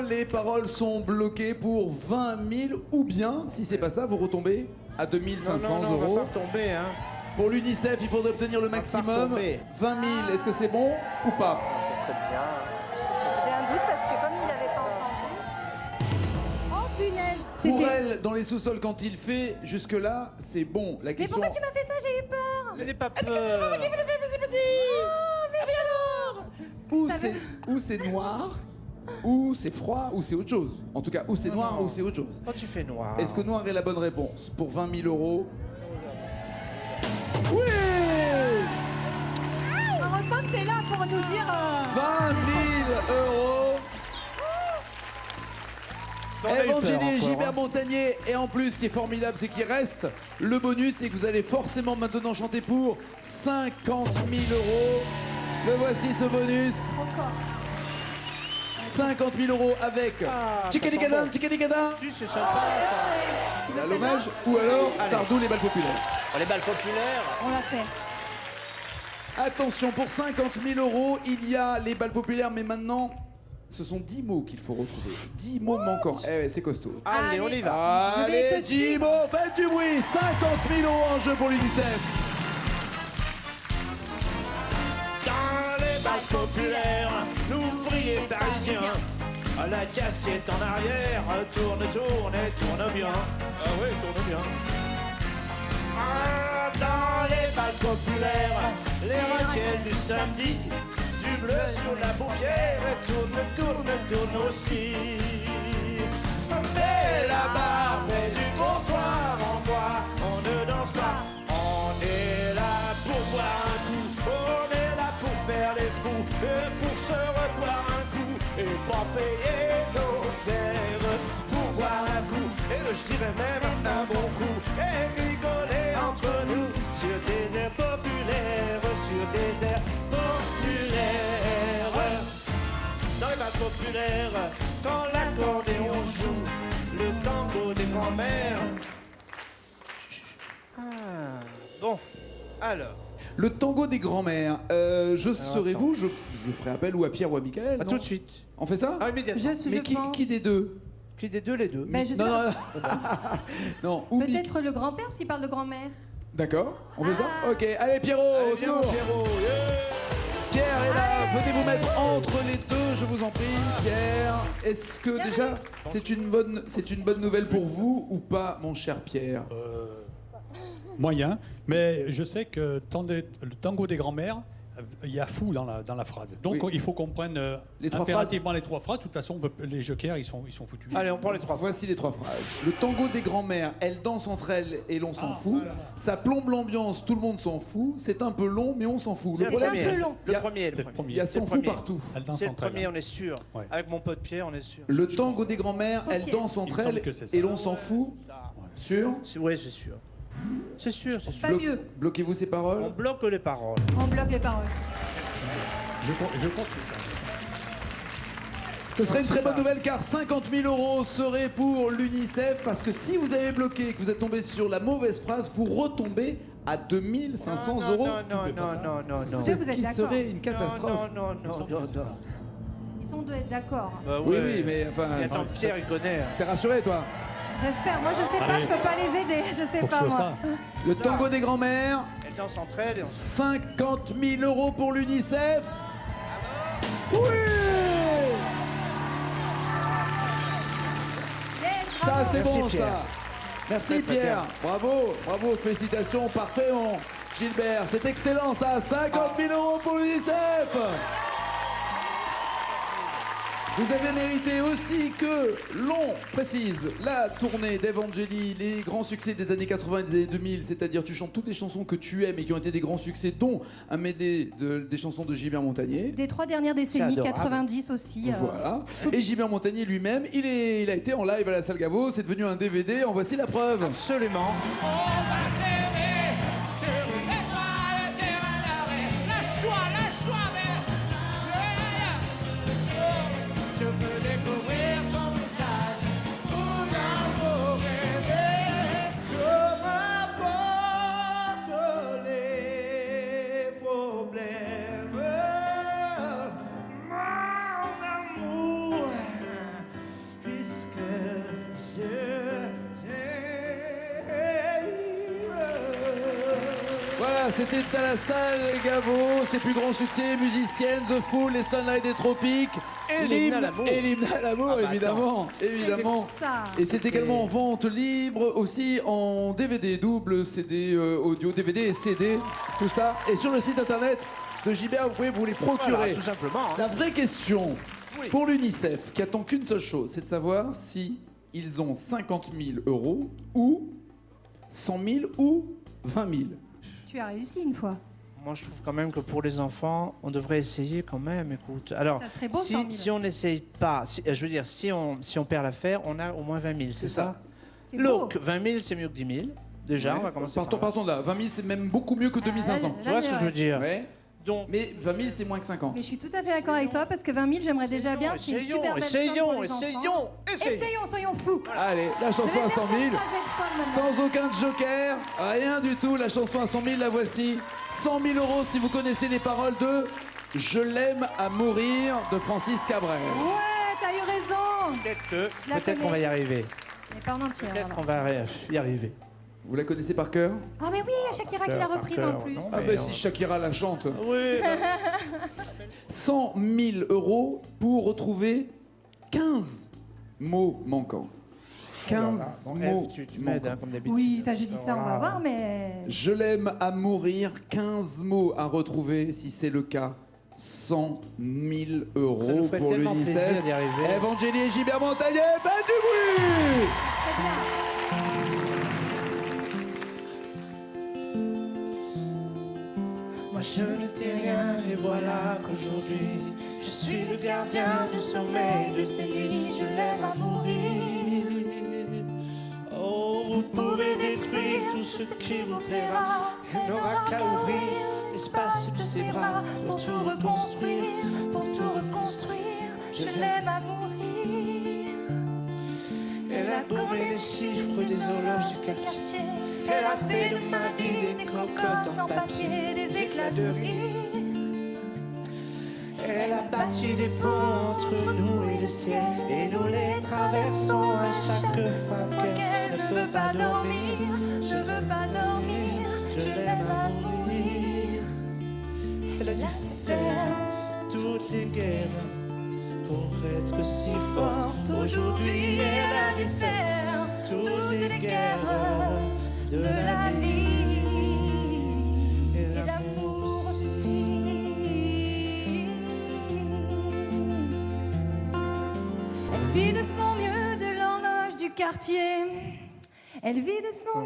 €. Les paroles sont bloquées pour 20 000. Ou bien, si c'est pas ça, vous retombez à 2 500 non, on va €. pas retomber, hein. Pour l'UNICEF, il faudrait obtenir le va pas maximum. retomber. 20 000. Est-ce que c'est bon ou pas? Ce serait bien. J'ai un doute parce que comme il n'avait pas entendu. Oh punaise. Pour C'était. elle, dans les sous-sols, quand il fait, jusque-là, c'est bon. La Mais question. pourquoi tu m'as fait ça? J'ai eu peur. N'ayez pas peur. Ou c'est noir, ou c'est froid, ou c'est autre chose. En tout cas, ou c'est noir, non. ou c'est autre chose. Quand tu fais noir. Est-ce que noir est la bonne réponse pour 20 000 €? Oui! Heureusement que t'es là pour nous dire. 20 000 €. On a eu peur Evangélie et encore, Gilbert hein. Montagnier. Et en plus, ce qui est formidable, c'est qu'il reste le bonus et que vous allez forcément maintenant chanter pour 50 000 €. Le voici ce bonus. Trop fort. 50 000 € avec Ah, ça Tchikalikada, sent bon. Tchikalikada, Si, c'est sympa. ça. Tu veux à celle-là? l'hommage, ou alors Allez. Sardou, les balles populaires. Les balles populaires. On l'a fait. Attention, pour 50 000 €, il y a les balles populaires, mais maintenant, ce sont 10 mots qu'il faut retrouver. 10 mots manquants. Eh ouais, c'est costaud. Allez, on y va. Je vais Allez, te 10 suivre. mots, faites du bruit. 50 000 € en jeu pour l'UNICEF. Dans les balles populaires, l'ouvrier parisien, à la casquette en arrière, tourne bien. Ah ouais, tourne bien. Ah, dans les balles populaires, les raquettes du samedi, du bleu sur la paupière, tourne aussi. Mais là-bas, près du comptoir en bois, on ne danse pas, on est là pour boire un coup, on est là pour faire les fous, et pour se reboire un coup, et pas payer nos verres, pour boire un coup, et je dirais même un bon coup, et rigoler entre nous, sur des airs populaires, sur des airs populaires. Dans les balles populaires, quand l'accordéon joue le tango des grands-mères. Ah, bon, alors. Le tango des grands-mères. Je serai attends. vous, je ferai appel ou à Pierre ou à Michael. À non tout de suite. On fait ça? Ah, immédiatement. Mais qui, pense. qui des deux? Qui des deux, les deux? Ben, je sais Non, pas. non, non. Ou Mick. Peut-être le grand-père s'il parle de grand-mère. D'accord, on fait ça? Ok, allez Pierrot, Allez, au viens, secours. Pierrot, yeah. Pierre est là, venez vous mettre entre les deux, je vous en prie. Pierre, est-ce que déjà c'est une bonne nouvelle pour vous ou pas, mon cher Pierre? Moyen, mais je sais que le tango des grands-mères, il y a fou dans la phrase. Donc Oui. il faut qu'on prenne Les trois impérativement les trois phrases. De toute façon, les jokers, ils sont foutus. Allez, on prend les trois. Voici les trois phrases. Le tango des grands-mères, elles dansent entre elles et l'on s'en fout. voilà. Ça plombe l'ambiance, tout le monde s'en fout. C'est un peu long, mais on s'en fout. C'est Le le problème, un peu long. il y Le a- premier, c'est le le premier. il y a C'est le s'en fout premier. partout. Elles dansent C'est le entre elles. premier, on est sûr. Ouais. Avec mon pote Pierre, on est sûr. Le tango des grands-mères, elles Ok. dansent entre Il me semble elles que c'est ça. et l'on s'en fout. Sûr? Oui, c'est sûr. C'est sûr, c'est sûr. Pas mieux. Bloquez-vous ces paroles. On bloque les paroles. On bloque les paroles. Je compte c'est ça. Ce serait une très bonne nouvelle car 50 000 euros seraient pour l'UNICEF parce que si vous avez bloqué et que vous êtes tombé sur la mauvaise phrase, vous retombez à 2 500 euros. Non. Ce Vous êtes qui d'accord. serait une catastrophe. Non. Ils sont d'accord. Bah Oui, ouais. oui, mais enfin. Et attends, Pierre, il connaît. T'es rassuré, toi? J'espère. Moi, je sais pas, je peux pas les aider. Je sais Faut que pas, je fasse moi. ça. Le tango des grands-mères, Elles dansent entre elles. 50 000 euros pour l'UNICEF. Oui! Yes, Ça, bravo. c'est Merci, bon, Pierre. ça. Merci, Très, très Pierre. bien. Bravo, félicitations. Parfait, mon Gilbert. C'est excellent, ça. 50 000 euros pour l'UNICEF. Vous avez mérité aussi que l'on précise la tournée d'Evangélie, les grands succès des années 80 et des années 2000, c'est-à-dire tu chantes toutes les chansons que tu aimes et qui ont été des grands succès, dont un medley des chansons de Gilbert Montagnier. Des 3 dernières décennies, adorable. 90 aussi. Voilà. Et Gilbert Montagnier lui-même, il a été en live à la salle Gaveau, c'est devenu un DVD, en voici la preuve. Absolument. Je veux découvrir ton visage, où l'amour rêvé. Je m'apporte les problèmes, mon amour, puisque je t'aime. Voilà, c'était à la salle Gaveau, ses plus grands succès, musicienne, The Fool, les Sunlight des Tropiques. Et l'hymne à l'amour. Et l'hymne à l'amour, Ah bah évidemment. Évidemment. C'est ça. Et c'est également en vente libre aussi en DVD, double CD, audio, DVD et CD, tout ça. Et sur le site internet de Gilbert, vous pouvez vous les procurer. Voilà, tout simplement. hein. La vraie question pour l'UNICEF, qui attend qu'une seule chose, c'est de savoir si ils ont 50 000 euros ou 100 000 ou 20 000. Tu as réussi une fois. Moi, je trouve quand même que pour les enfants, on devrait essayer quand même. Écoute, alors, Ça serait beau, 100 000. si on n'essaye pas, je veux dire, si on perd l'affaire, on a au moins 20 000, c'est ça? C'est beau. Donc, 20 000, c'est mieux que 10 000. Déjà, on va commencer par là. Partons de là. 20 000, c'est même beaucoup mieux que 2 500. Tu vois ce que je veux dire? Ouais. Donc, Mais 20 000, c'est moins que 50. Mais je suis tout à fait d'accord avec toi parce que 20 000, j'aimerais déjà bien. C'est une super belle somme pour les enfants. Essayons, soyons fous. Allez, la chanson à 100 000. Je vais faire comme ça, je vais être folle maintenant. Sans aucun joker, rien du tout. La chanson à 100 000, la voici. 100 000 euros si vous connaissez les paroles de Je l'aime à mourir de Francis Cabrel. Ouais, t'as eu raison. Je la peut-être qu'on connais. va y arriver. Mais pas en entière. Peut-être alors. qu'on va y arriver. Vous la connaissez par cœur? Ah mais oui, Shakira qui l'a Par reprise cœur, en plus. non. Ah Mais bah si Shakira la chante. Oui. 100 000 euros pour retrouver 15 mots manquants. 15 mots tu m'aides, manquants. hein, comme d'habitude. Oui, enfin je dis ça, on va voir, mais Je l'aime à mourir, 15 mots à retrouver si c'est le cas. 100 000 euros Ça nous ferait pour tellement l'UNICEF. plaisir d'y arriver. Evangélie et Gilbert Montagnier, faites du bruit! très bien. Moi je ne t'ai rien et voilà qu'aujourd'hui je suis le gardien du sommeil de ces nuits, je l'aime à mourir. Oh, vous pouvez détruire tout ce qui vous plaira, elle n'aura qu'à ouvrir l'espace de ses bras pour tout reconstruire, pour tout reconstruire, je l'aime à mourir. Elle a gommé les chiffres des horloges du quartier. Elle a fait de ma vie des crocottes en papier, des éclats de rire. Elle a bâti des ponts entre nous et le ciel, et nous les traversons à chaque fois qu'elle ne veut pas dormir. Je veux pas dormir, je l'aime à mourir. Elle a dû faire toutes les guerres pour être si forte. Aujourd'hui, elle a dû faire toutes les guerres de la vie et l'amour aussi. Elle vit de son mieux de l'horloge du quartier. Elle vit de son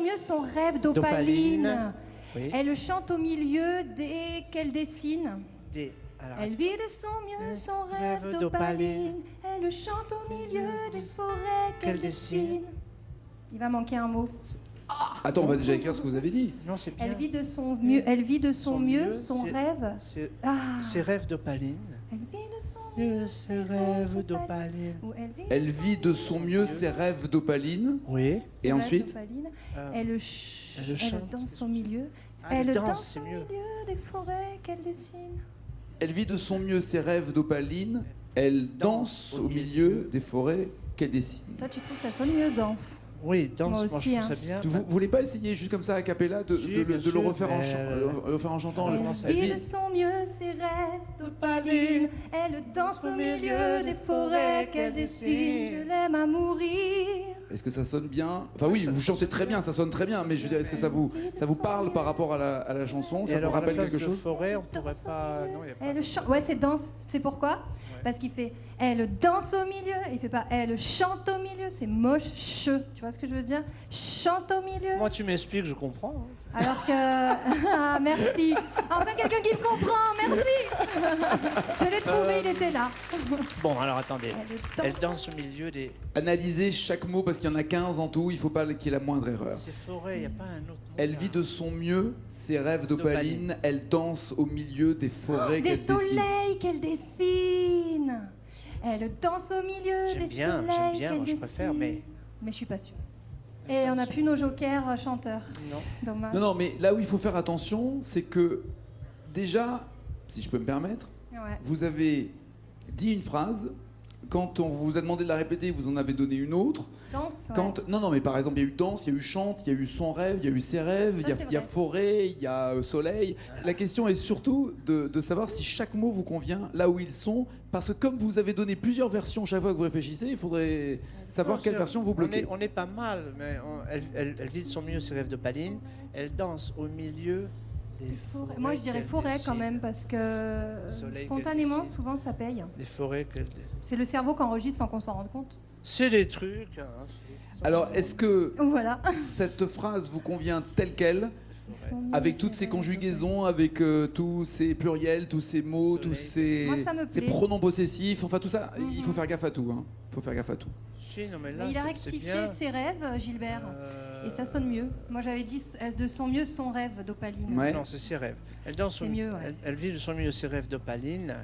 mieux son rêve d'opaline. D'opaline. Oui. Elle chante au milieu dès qu'elle dessine. Alors, Elle vit de son mieux son rêve d'opaline. Elle chante au milieu des forêts qu'elle dessine. Il va manquer un mot. Attends, on va déjà écrire ce que vous avez dit. Non, c'est bien. Elle vit de son mieux, elle vit de son mieux, son c'est- rêve. C'est Ah, ses rêves d'Opaline. elle vit de son mieux, Ses rêves d'Opaline. ou Elle vit de son mieux ses rêves d'Opaline. Oui. Et ensuite, Elle Elle chante. danse au milieu. Ah, Elle elle danse danse, c'est au mieux. milieu des forêts qu'elle dessine. elle vit de son mieux ses rêves d'Opaline. Elle danse au milieu des forêts qu'elle dessine. Toi, tu trouves que ça sonne mieux, danse? Oui, danse, Moi moi, aussi, je hein. trouve ça bien. Vous voulez pas essayer juste comme ça à cappella de, Si, de le- bien de le sûr, refaire en, mais- refaire en chantant Elle vit de son mieux ses rêves d'Opaline. Elle danse au milieu des forêts qu'elle dessine. Je l'aime à mourir. Est-ce que ça sonne bien? Enfin oui, vous chantez très bien, ça sonne très bien, mais je veux dire, est-ce que ça vous parle par rapport à la chanson? Et Ça vous alors, à la rappelle place quelque de chose? forêt, on pourrait pas. Non, il y a pas. Elle chante. Ouais, c'est danse. C'est pourquoi? Parce qu'il fait elle danse au milieu. Il fait pas elle chante au milieu. C'est moche, che. Tu vois ce que je veux dire? Chante au milieu. Moi, tu m'expliques, je comprends. hein. Alors que. Ah, merci. Enfin, quelqu'un qui me comprend. Merci. Je l'ai trouvé, il était là. Bon, alors attendez. Elle Elle danse au milieu des. Analysez chaque mot parce qu'il y en a 15 en tout, il faut pas qu'il y ait la moindre erreur. Ces forêts, il n'y a pas un autre mot. Elle là. vit de son mieux ses rêves d'Opaline, elle danse au milieu des forêts Des qu'elle dessine. soleils qu'elle dessine. Elle danse au milieu J'aime des bien, soleils j'aime bien, qu'elle moi je préfère, dessine. mais. Mais je suis pas sûre. Et on n'a plus nos jokers chanteurs. Non. Dommage. Non, non, mais là où il faut faire attention, c'est que déjà, si je peux me permettre, Ouais. vous avez dit une phrase, quand on vous a demandé de la répéter, vous en avez donné une autre. Danse. ouais. Quand, non, non, mais par exemple, il y a eu danse, il y a eu chante, il y a eu son rêve, il y a eu ses rêves, Ça, il y a- c'est il y a vrai. forêt, il y a soleil. La question est surtout de savoir si chaque mot vous convient là où ils sont, parce que comme vous avez donné plusieurs versions chaque fois que vous réfléchissez, il faudrait savoir Non, quelle c'est- version vous bloquez. On est pas mal, mais elle vit de son mieux ses rêves d'Opaline. Elle danse au milieu des forêts. Moi, je dirais qu'elle forêt quand dessine. même, parce que Soleil spontanément, qu'elle dessine. souvent, ça paye. Des forêts qu'elle. C'est le cerveau qui enregistre sans qu'on s'en rende compte. C'est des trucs. hein. Alors, est-ce que Voilà. cette phrase vous convient telle qu'elle, Ils sont mieux, avec toutes ces ces rêves. conjugaisons, avec tous ces pluriels, tous ces mots, tous ces, Moi, ça me ces plaît. pronoms possessifs, enfin tout ça, il faut faire gaffe à tout. Hein. Il faut faire gaffe à tout. Si, non, mais là, Mais il a c'est rectifié bien. ses rêves, Gilbert. Euh, Et ça sonne mieux. Moi, j'avais dit de son mieux son rêve d'Opaline. Ouais. Non, c'est ses rêves. Elle danse C'est mieux, ouais. elle vit de son mieux ses rêves d'Opaline.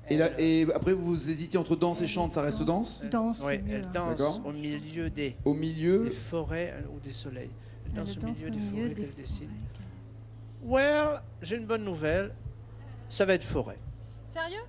Et après, vous hésitiez entre danse et chante, ça reste danse? Danse, Oui, c'est mieux. elle danse D'accord. au milieu des Au milieu, forêts ou des soleils. Elle Elle danse au danse milieu au des milieu forêts des qu'elle dessine. forêts Well, j'ai une bonne nouvelle. Ça va être forêt. Sérieux?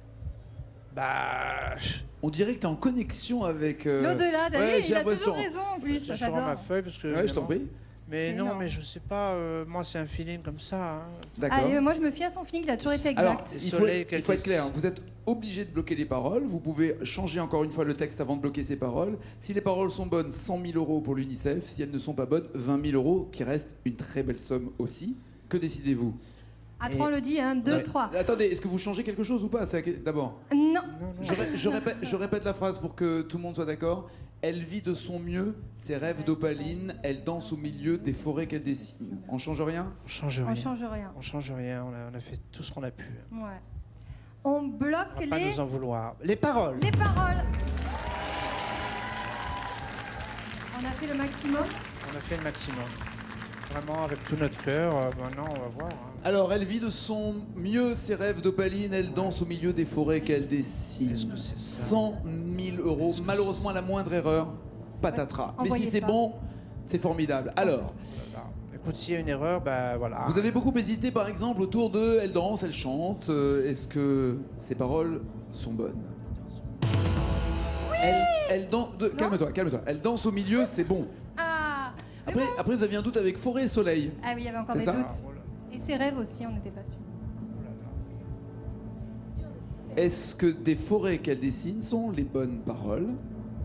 Bah, on dirait que tu es en connexion avec. L'au-delà, t'as ouais, vu, j'ai il a l'impression. toujours raison en plus. je sur ma J'adore. feuille parce que. Ouais, je t'en évidemment- prie. Mais C'est non, énorme. mais je sais pas. Moi, c'est un feeling comme ça. hein. D'accord. Allez, moi je me fie à son feeling, il a toujours été Alors, exact. il faut, Soleil il qu'elle faut être dessine. clair, hein. Vous êtes obligé de bloquer les paroles. Vous pouvez changer encore une fois le texte avant de bloquer ces paroles. Si les paroles sont bonnes, 100 000 euros pour l'UNICEF. Si elles ne sont pas bonnes, 20 000 euros, qui reste une très belle somme aussi. Que décidez-vous? À 3 on le dit, 1, 2, Ouais. 3. Attendez, est-ce que vous changez quelque chose ou pas? D'abord. Non. Non, non. Je répète la phrase pour que tout le monde soit d'accord. Elle vit de son mieux ses rêves d'Opaline. Elle danse au milieu des forêts qu'elle dessine. On change rien? On change On rien. change rien. On change rien. On a fait tout ce qu'on a pu. Ouais. On On bloque va pas les nous en vouloir. Les paroles. paroles. On a fait le maximum. On a fait le maximum. Vraiment, avec tout notre cœur. Maintenant, on va voir. hein. Alors, elle vit de son mieux ses rêves d'Opaline, elle danse au milieu des forêts qu'elle dessine. Est-ce que c'est ça 100 000 euros, Est-ce que malheureusement, la moindre erreur, patatras. Mais si envoyez c'est pas. bon, c'est formidable. Alors, Voilà. Écoute, s'il y a une erreur, bah voilà. vous avez beaucoup hésité, par exemple, autour de elle danse, elle chante. Est-ce que ces paroles sont bonnes? Elle danse. Calme-toi, calme-toi. Elle danse au milieu, c'est bon. Ah, c'est Après, bon. après, vous aviez un doute avec forêt et soleil. Ah oui, il y avait encore C'est des ça doutes. Oh là, Et ses rêves aussi, on n'était pas sûr. Est-ce que des forêts qu'elle dessine sont les bonnes paroles?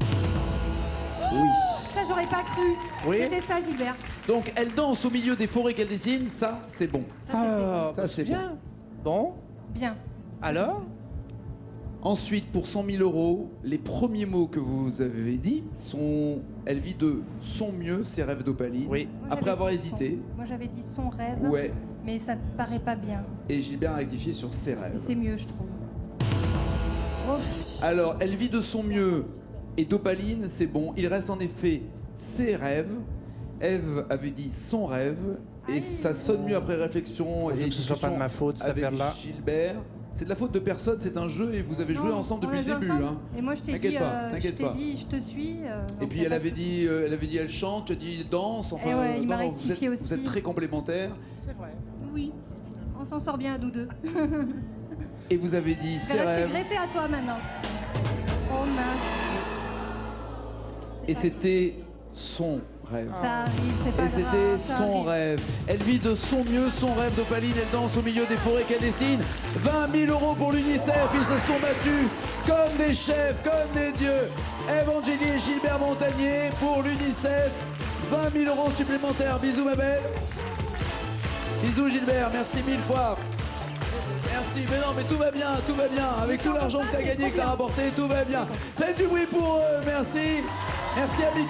Oui. Ça, j'aurais pas cru. Oui. C'était ça, Gilbert. Donc, elle danse au milieu des forêts qu'elle dessine, ça, c'est bon. Ça, c'était Ah, Ça, bah, c'est bien. Bon, bien. alors Ensuite, pour 100 000 euros, les premiers mots que vous avez dit sont elle vit de son mieux ses rêves d'Opaline. Oui. Moi, Après j'avais avoir dit hésité, Moi, j'avais dit son rêve. ouais, Mais ça ne paraît pas bien. et Gilbert a rectifié sur ses Et rêves. c'est mieux, je trouve. Oh, Alors, elle vit de son mieux et d'Opaline, c'est bon. Il reste en effet ses rêves. Eve avait dit son rêve, et ça sonne mieux après réflexion Pourvu et que ce soit pas de ma faute, cette avec affaire-là. Gilbert. C'est de la faute de personne, c'est un jeu et vous avez joué Non, ensemble on depuis a le joué début. ensemble. Hein. Et moi, je t'ai T'inquiète dit, pas, t'inquiète pas. je te suis. Et donc puis y a elle pas avait de dit, elle chante, tu as dit danse. Enfin, Et ouais, il m'a non, rectifié vous êtes, vous êtes aussi. très complémentaires. Oui, on s'en sort bien, nous deux. Et vous avez dit Je ses vais rester rêves. greffé à toi maintenant. Oh mince, Et c'était son rêve. ça arrive, c'est pas Et grave. c'était ça son arrive. rêve. Elle vit de son mieux son rêve d'Opaline. Elle danse au milieu des forêts qu'elle dessine. 20 000 € pour l'UNICEF. Ils se sont battus comme des chefs, comme des dieux. Evangélie et Gilbert Montagnier pour l'UNICEF. 20 000 € supplémentaires. Bisous ma belle. Bisous Gilbert. Merci 1000 fois. Merci, mais non, mais tout va bien, tout va bien. Avec tout l'argent que tu as gagné, que tu as rapporté, tout va bien. Faites du bruit pour eux, merci. Merci à Mickey.